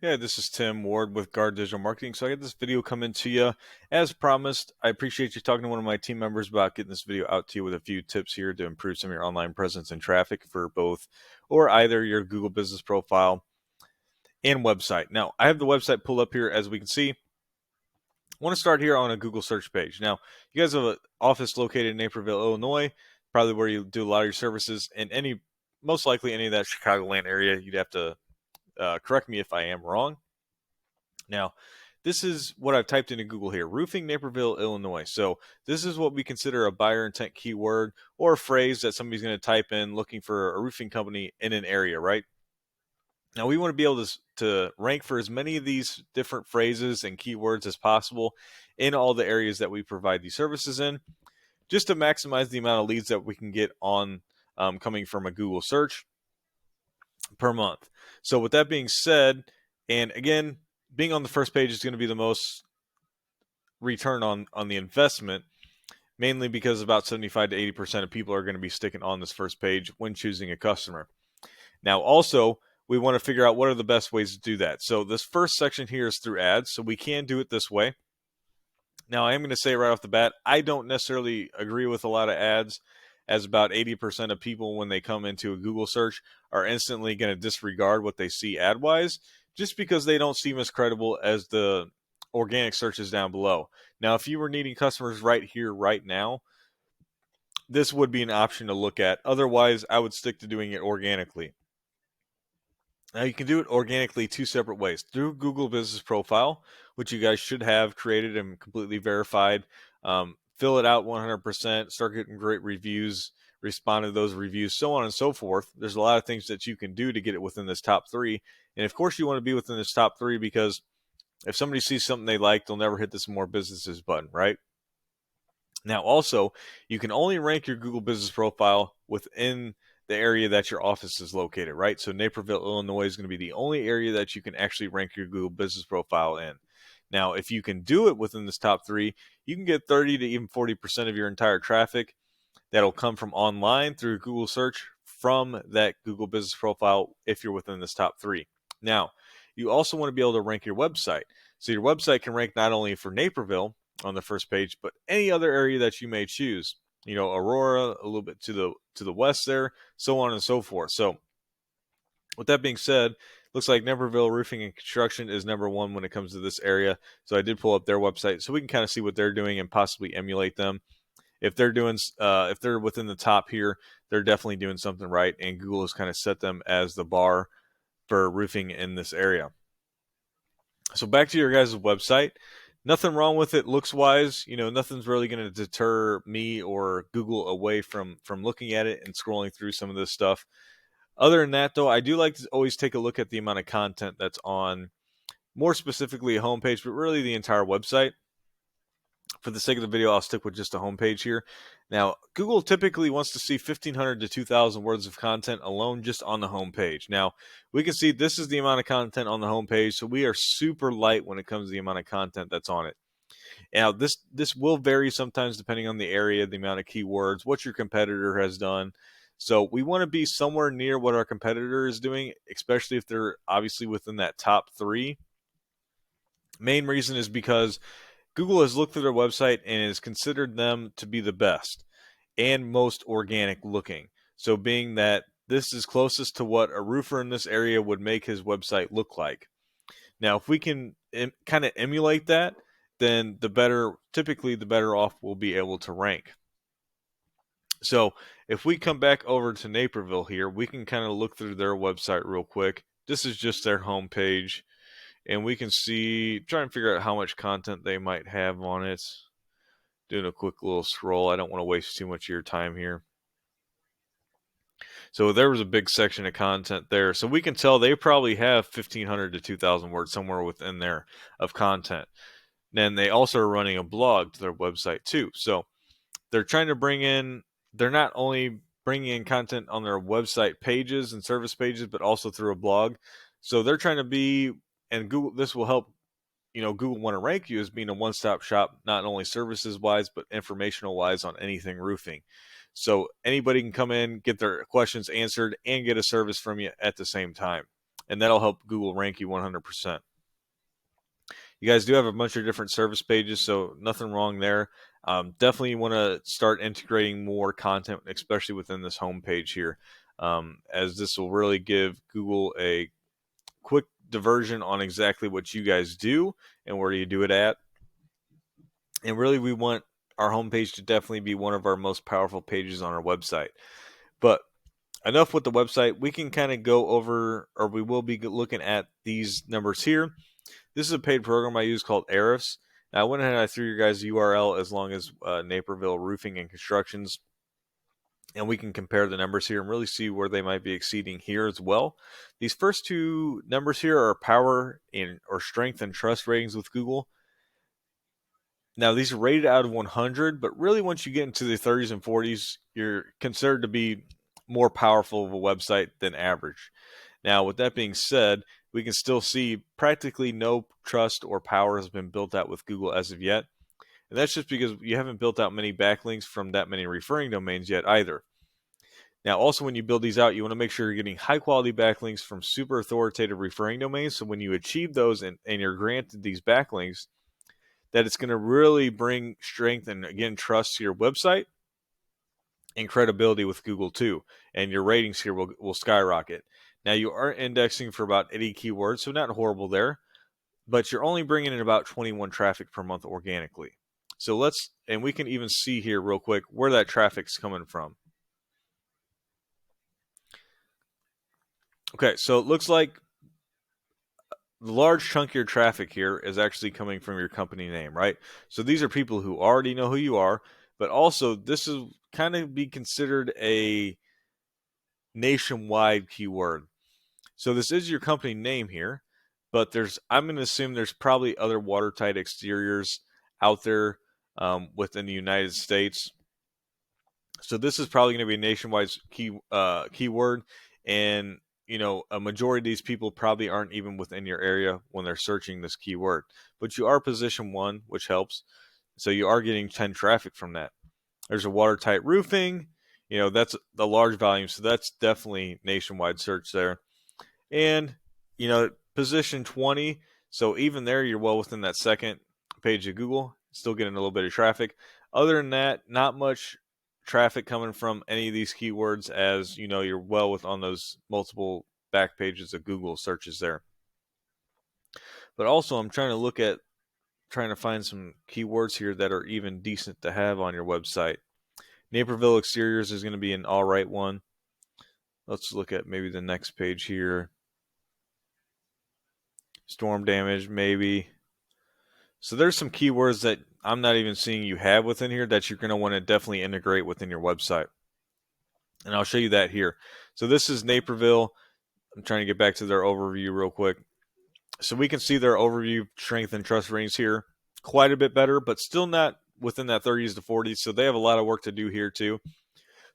Yeah, this is Tim Ward with Guard Digital Marketing. So I got this video coming to you as promised. I appreciate you talking to one of my team members about getting this video out to you with a few tips here to improve some of your online presence and traffic for both or either your Google business profile and website. Now, I have the website pulled up here as we can see. I want to start here on a Google search page. Now, you guys have an office located in Naperville, Illinois, probably where you do a lot of your services, and most likely any of that Chicagoland area. You'd have to correct me if I am wrong. Now, this is what I've typed into Google here, roofing Naperville, Illinois. So this is what we consider a buyer intent keyword or a phrase that somebody's going to type in looking for a roofing company in an area, right? Now, we want to be able to rank for as many of these different phrases and keywords as possible in all the areas that we provide these services in, just to maximize the amount of leads that we can get on coming from a Google search per month. So with that being said, and again, being on the first page is going to be the most return on the investment, mainly because about 75 to 80% of people are going to be sticking on this first page when choosing a customer. Now, also, we want to figure out what are the best ways to do that. So this first section here is through ads, so we can do it this way. Now, I am going to say right off the bat, I don't necessarily agree with a lot of ads, as about 80% of people, when they come into a Google search, are instantly going to disregard what they see ad-wise, just because they don't seem as credible as the organic searches down below. Now, if you were needing customers right here, right now, this would be an option to look at. Otherwise, I would stick to doing it organically. Now, you can do it organically two separate ways. Through Google Business Profile, which you guys should have created and completely verified. Fill it out 100%, start getting great reviews, respond to those reviews, so on and so forth. There's a lot of things that you can do to get it within this top three. And of course, you want to be within this top three because if somebody sees something they like, they'll never hit this more businesses button, right? Now, also, you can only rank your Google Business Profile within the area that your office is located, right? So Naperville, Illinois is going to be the only area that you can actually rank your Google Business Profile in. Now, if you can do it within this top three, you can get 30 to even 40% of your entire traffic that'll come from online through Google search from that Google Business Profile if you're within this top three. Now, you also want to be able to rank your website. So your website can rank not only for Naperville on the first page, but any other area that you may choose. You know, Aurora, a little bit to the west there, so on and so forth. So with that being said, looks like Naperville Roofing and Construction is number one when it comes to this area. So I did pull up their website so we can kind of see what they're doing and possibly emulate them. If they're within the top here, they're definitely doing something right, and Google has kind of set them as the bar for roofing in this area. So back to your guys' website. Nothing wrong with it looks wise. You know, nothing's really going to deter me or Google away from looking at it and scrolling through some of this stuff. Other than that, though, I do like to always take a look at the amount of content that's on, more specifically a homepage, but really the entire website. For the sake of the video, I'll stick with just a homepage here. Now, Google typically wants to see 1,500 to 2,000 words of content alone just on the homepage. Now, we can see this is the amount of content on the homepage, so we are super light when it comes to the amount of content that's on it. Now, this will vary sometimes depending on the area, the amount of keywords, what your competitor has done. So we want to be somewhere near what our competitor is doing, especially if they're obviously within that top three. Main reason is because Google has looked at their website and has considered them to be the best and most organic looking. So being that this is closest to what a roofer in this area would make his website look like. Now, if we can kind of emulate that, then typically the better off we'll be able to rank. So if we come back over to Naperville here, we can kind of look through their website real quick. This is just their homepage, and we can try and figure out how much content they might have on it. Doing a quick little scroll. I don't want to waste too much of your time here. So there was a big section of content there. So we can tell they probably have 1,500 to 2,000 words somewhere within there of content. Then they also are running a blog to their website too. So they're trying to they're not only bringing in content on their website pages and service pages, but also through a blog. So they're trying to be, and Google, this will help, Google want to rank you as being a one-stop shop, not only services-wise, but informational-wise on anything roofing. So anybody can come in, get their questions answered, and get a service from you at the same time. and that'll help Google rank you 100%. You guys do have a bunch of different service pages, so nothing wrong there. Definitely want to start integrating more content, especially within this home page here, as this will really give Google a quick diversion on exactly what you guys do and where you do it at. And really, we want our homepage to definitely be one of our most powerful pages on our website. But enough with the website. We can kind of go over, or we will be looking at these numbers here. This is a paid program I use called Ahrefs. Now, I went ahead and I threw your guys' URL as long as Naperville Roofing and Constructions, and we can compare the numbers here and really see where they might be exceeding here as well. These first two numbers here are power or strength and trust ratings with Google. Now, these are rated out of 100, but really once you get into the 30s and 40s, you're considered to be more powerful of a website than average. Now, with that being said, we can still see practically no trust or power has been built out with Google as of yet. And that's just because you haven't built out many backlinks from that many referring domains yet either. Now, also when you build these out, you want to make sure you're getting high quality backlinks from super authoritative referring domains. So when you achieve those and you're granted these backlinks, that it's going to really bring strength and, again, trust to your website and credibility with Google too. And your ratings here will skyrocket. Now, you are indexing for about 80 keywords, so not horrible there, but you're only bringing in about 21 traffic per month organically. So and we can even see here real quick where that traffic's coming from. Okay, so it looks like the large chunk of your traffic here is actually coming from your company name, right? So these are people who already know who you are, but also this is kind of be considered a nationwide keyword. So this is your company name here, but I'm going to assume there's probably other watertight exteriors out there within the United States. So this is probably going to be a nationwide keyword, and a majority of these people probably aren't even within your area when they're searching this keyword. But you are position 1, which helps. So you are getting 10 traffic from that. There's a watertight roofing. That's the large volume, so that's definitely nationwide search there. And, position 20, so even there, you're well within that second page of Google, still getting a little bit of traffic. Other than that, not much traffic coming from any of these keywords, as you're well on those multiple back pages of Google searches there. But also, I'm trying to find some keywords here that are even decent to have on your website. Naperville Exteriors is going to be an all right one. Let's look at maybe the next page here. Storm damage, maybe. So there's some keywords that I'm not even seeing you have within here that you're going to want to definitely integrate within your website. And I'll show you that here. So this is Naperville. I'm trying to get back to their overview real quick. So we can see their overview strength and trust ratings here quite a bit better, but still not within that 30s to 40s. So they have a lot of work to do here too.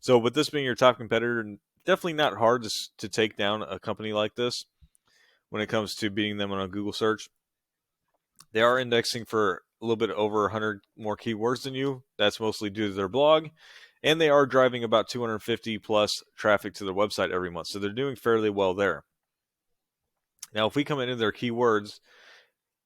So with this being your top competitor, definitely not hard to take down a company like this when it comes to beating them on a Google search. They are indexing for a little bit over 100 more keywords than you. That's mostly due to their blog. And they are driving about 250 plus traffic to their website every month. So they're doing fairly well there. Now, if we come into their keywords,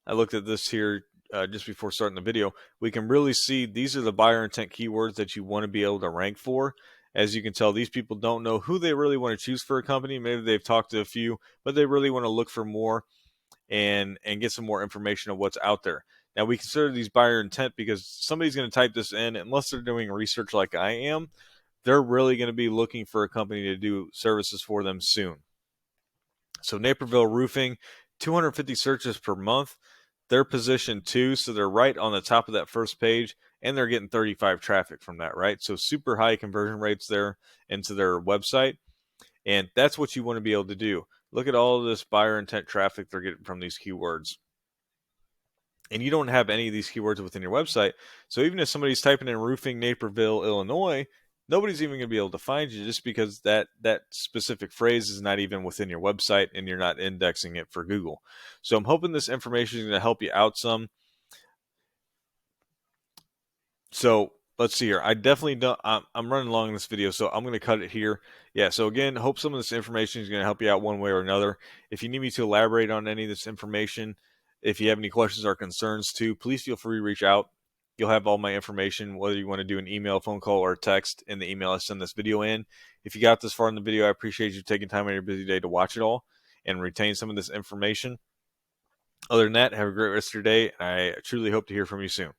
I looked at this here just before starting the video. We can really see these are the buyer intent keywords that you want to be able to rank for. As you can tell, these people don't know who they really want to choose for a company. Maybe they've talked to a few, but they really want to look for more and get some more information of what's out there. Now, we consider these buyer intent because somebody's going to type this in, unless they're doing research like I am, they're really going to be looking for a company to do services for them soon. So Naperville Roofing, 250 searches per month. They're position 2, so they're right on the top of that first page, and they're getting 35 traffic from that, right? So super high conversion rates there into their website, and that's what you want to be able to do. Look at all of this buyer intent traffic they're getting from these keywords. And you don't have any of these keywords within your website, so even if somebody's typing in roofing Naperville, Illinois, nobody's even going to be able to find you just because that specific phrase is not even within your website and you're not indexing it for Google. So I'm hoping this information is going to help you out some. So let's see here. I definitely don't. I'm running long in this video, so I'm going to cut it here. Yeah. So again, hope some of this information is going to help you out one way or another. If you need me to elaborate on any of this information, if you have any questions or concerns too, please feel free to reach out. You'll have all my information, whether you want to do an email, phone call, or text in the email I send this video in. If you got this far in the video, I appreciate you taking time out of your busy day to watch it all and retain some of this information. Other than that, have a great rest of your day. I truly hope to hear from you soon.